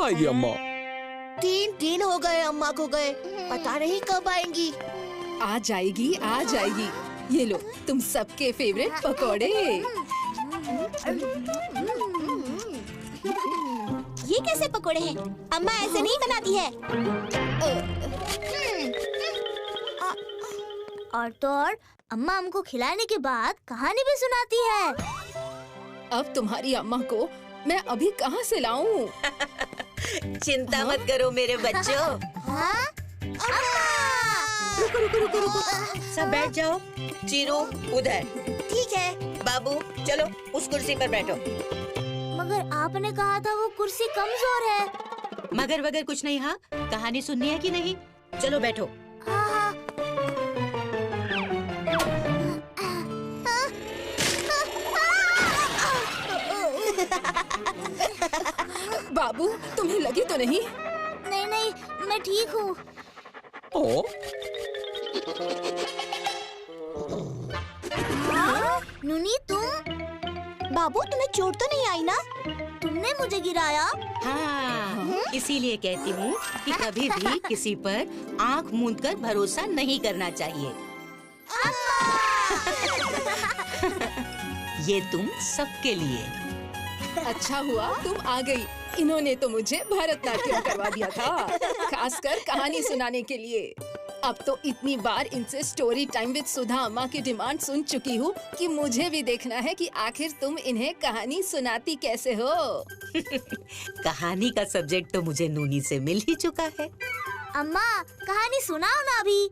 आएगी अम्मा? 3 दिन हो गए अम्मा को गए, पता नहीं कब आएंगी। आ जाएगी, आ जाएगी। ये लो तुम सबके फेवरेट पकोड़े। ये कैसे पकोड़े हैं? अम्मा ऐसे नहीं बनाती है। और तो और अम्मा हमको खिलाने के बाद कहानी भी सुनाती है। अब तुम्हारी अम्मा को मैं अभी कहाँ से लाऊं? चिंता मत करो मेरे बच्चों। हाँ? रुको रुको रुको रुको, सब बैठ जाओ। चीरू उधर। ठीक है। बाबू चलो उस कुर्सी पर बैठो। मगर आपने कहा था वो कुर्सी कमजोर है। मगर वगर कुछ नहीं। हाँ, कहानी सुननी है कि नहीं? चलो बैठो। हाँ हाँ। बाबू तुम्हें लगी तो नहीं? नहीं नहीं, मैं ठीक हूँ। ओ, हाँ? नूनी तुम? बाबू तुम्हें चोट तो नहीं आई ना? तुमने मुझे गिराया। हाँ, इसीलिए कहती हूँ कि कभी भी किसी पर आँख मूंदकर भरोसा नहीं करना चाहिए। ये तुम सबके लिए। अच्छा हुआ तुम आ गई। इन्होंने तो मुझे भरतनाट्यम करवा दिया था, खासकर कहानी सुनाने के लिए। अब तो इतनी बार इनसे स्टोरी टाइम विद सुधा अम्मा की डिमांड सुन चुकी हूँ कि मुझे भी देखना है कि आखिर तुम इन्हें कहानी सुनाती कैसे हो। कहानी का सब्जेक्ट तो मुझे नूनी से मिल ही चुका है। अम्मा कहानी सुनाओ ना अभी।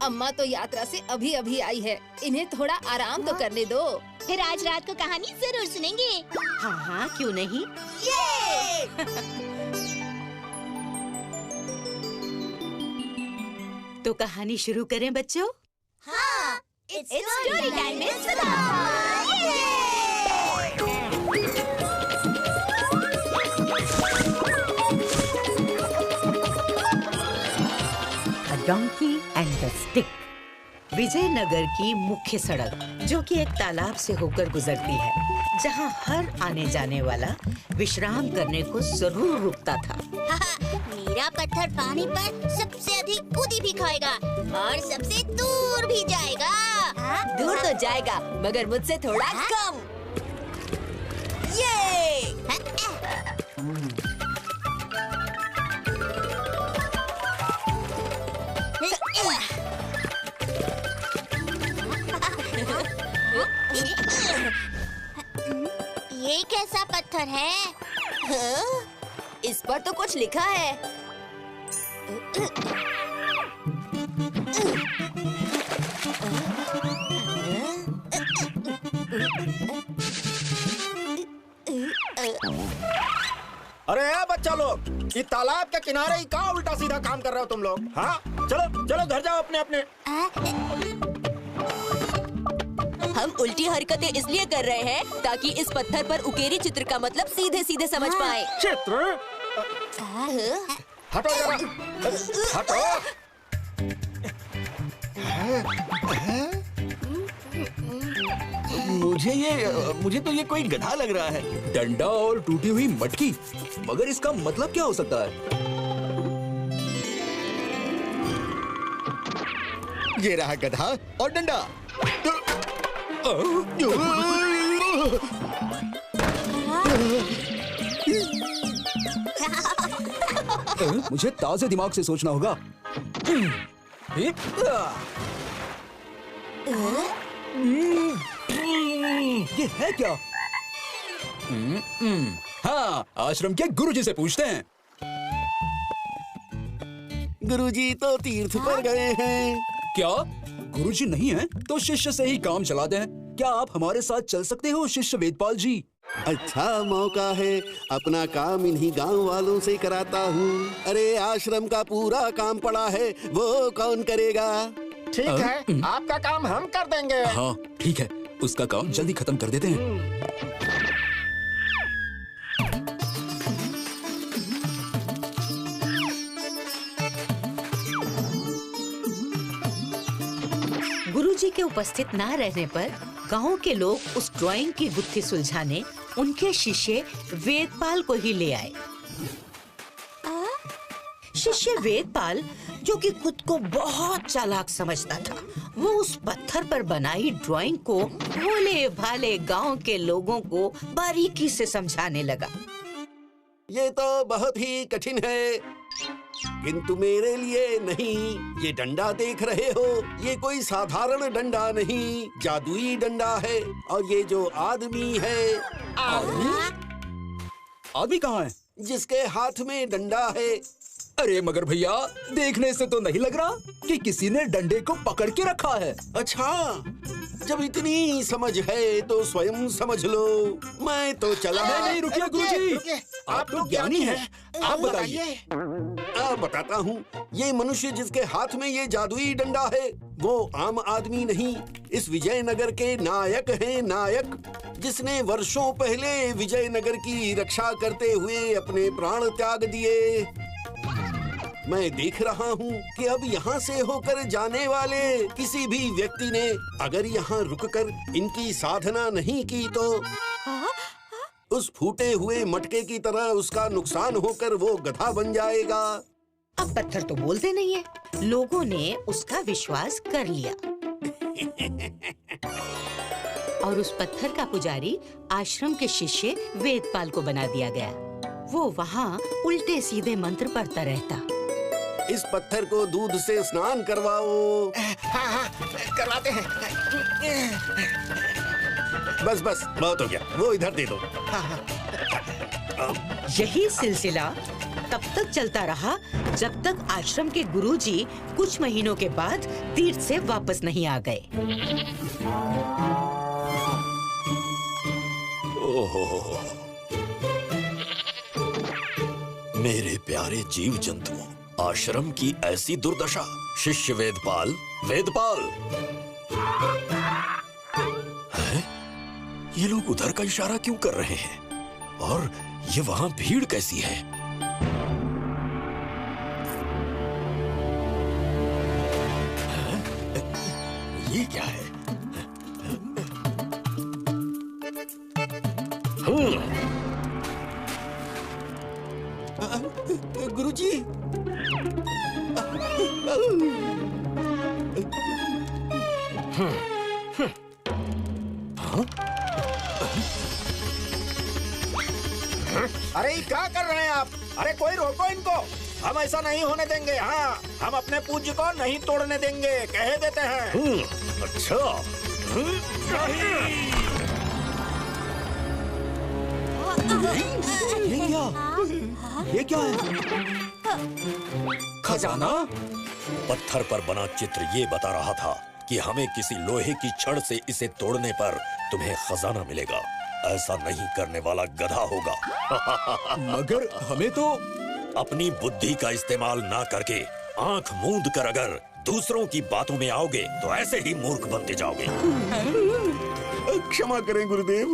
अम्मा तो यात्रा से अभी अभी आई है, इन्हें थोड़ा आराम तो करने दो। फिर आज रात को कहानी जरूर सुनेंगे। हाँ हाँ, क्यों नहीं। तो कहानी शुरू करें बच्चों? हाँ, it's story time with Sudha. A donkey and the stick। Vijayanagar की मुख्य सड़क, जो कि एक तालाब से होकर गुजरती है, जहां हर आने जाने वाला विश्राम करने को जरूर रुकता था। मेरा पत्थर पानी पर सबसे अधिक कूदी भी खाएगा और सबसे दूर भी जाएगा। दूर तो जाएगा, मगर मुझसे थोड़ा कम। ये ये कैसा पत्थर है? इस पर तो कुछ लिखा है। अरे यार बच्चा लोग, ये तालाब के किनारे ही कहाँ उल्टा सीधा काम कर रहे हो तुम लोग? हाँ, चलो चलो घर जाओ अपने अपने। हम उल्टी हरकतें इसलिए कर रहे हैं ताकि इस पत्थर पर उकेरी चित्र का मतलब सीधे सीधे समझ पाए। चित्र? हटो जरा, हटो। मुझे तो ये कोई गधा लग रहा है। डंडा और टूटी हुई मटकी, मगर इसका मतलब क्या हो सकता है? ये रहा गधा और डंडा। मुझे ताजे दिमाग से सोचना होगा। ये है क्या? हाँ, आश्रम के गुरुजी से पूछते हैं। गुरुजी तो तीर्थ पर गए हैं। क्या गुरुजी नहीं हैं? तो शिष्य से ही काम चलाते हैं। क्या आप हमारे साथ चल सकते हो शिष्य वेदपाल जी? अच्छा मौका है, अपना काम इन्हीं गांव वालों से कराता हूँ। अरे आश्रम का पूरा काम पड़ा है, वो कौन करेगा? ठीक है, आपका काम हम कर देंगे। हाँ ठीक है, उसका काम जल्दी खत्म कर देते हैं। गुरुजी के उपस्थित ना रहने पर गांव के लोग उस ड्राइंग की गुत्थी सुलझाने उनके शिष्य वेदपाल को ही ले आए। शिष्य वेदपाल, जो कि खुद को बहुत चालाक समझता था, वो उस पत्थर पर बनाई ड्राइंग को भोले भाले गांव के लोगों को बारीकी से समझाने लगा। ये तो बहुत ही कठिन है, किंतु मेरे लिए नहीं। ये डंडा देख रहे हो, ये कोई साधारण डंडा नहीं, जादुई डंडा है। और ये जो आदमी है, आदमी कहाँ है? जिसके हाथ में डंडा है। अरे मगर भैया, देखने से तो नहीं लग रहा कि किसी ने डंडे को पकड़ के रखा है। अच्छा, जब इतनी समझ है तो स्वयं समझ लो। मैं तो चला। नहीं, रुकिए गुरुजी, आप तो ज्ञानी हैं। आप बताइए। बताता हूँ। ये मनुष्य जिसके हाथ में ये जादुई डंडा है, वो आम आदमी नहीं, इस विजयनगर के नायक हैं, नायक, जिसने वर्षों पहले विजयनगर की रक्षा करते हुए अपने प्राण त्याग दिए। मैं देख रहा हूँ कि अब यहाँ से होकर जाने वाले किसी भी व्यक्ति ने अगर यहाँ रुककर इनकी साधना नहीं की तो उस फूटे हुए मटके की तरह उसका नुकसान होकर वो गधा बन जाएगा। अब पत्थर तो बोलते नहीं है, लोगों ने उसका विश्वास कर लिया। और उस पत्थर का पुजारी आश्रम के शिष्य वेदपाल को बना दिया गया। वो वहाँ उल्टे सीधे मंत्र पढ़ता रहता। इस पत्थर को दूध से स्नान करवाओ। हाँ, करवाते हैं। बस बस, बहुत हो गया, वो इधर दे दो। यही सिलसिला तब तक चलता रहा जब तक आश्रम के गुरुजी कुछ महीनों के बाद तीर्थ से वापस नहीं आ गए। ओहो, मेरे प्यारे जीव जंतुओं, आश्रम की ऐसी दुर्दशा। शिष्य वेदपाल, वेदपाल है? ये लोग उधर का इशारा क्यों कर रहे हैं? और ये वहां भीड़ कैसी है? ये क्या है? गुरुजी, अरे ये क्या कर रहे हैं आप? अरे कोई रोको इनको। हम ऐसा नहीं होने देंगे। हाँ, हम अपने पूज्य को नहीं तोड़ने देंगे, कह देते हैं। अच्छा। ये क्या है? खजाना? पत्थर पर बना चित्र ये बता रहा था कि हमें किसी लोहे की छड़ से इसे तोड़ने पर तुम्हें खजाना मिलेगा। ऐसा नहीं करने वाला गधा होगा। मगर हमें तो अपनी बुद्धि का इस्तेमाल ना करके आंख मूंद कर अगर दूसरों की बातों में आओगे तो ऐसे ही मूर्ख बनते जाओगे। क्षमा करें गुरुदेव।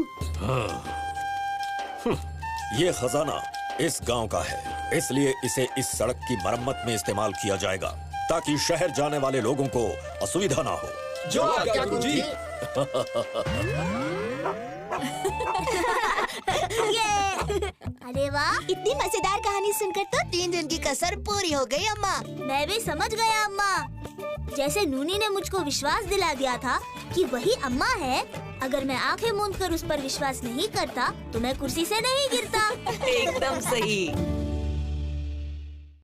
ये खजाना इस गांव का है, इसलिए इसे इस सड़क की मरम्मत में इस्तेमाल किया जाएगा ताकि शहर जाने वाले लोगों को असुविधा ना हो। जो आज्ञा गुरुजी। अरे वाह, इतनी मजेदार कहानी सुनकर तो 3 दिन की कसर पूरी हो गई अम्मा। मैं भी समझ गया अम्मा। जैसे नूनी ने मुझको विश्वास दिला दिया था कि वही अम्मा है, अगर मैं आंखें मूंद कर उस पर विश्वास नहीं करता तो मैं कुर्सी से नहीं गिरता। एकदम सही।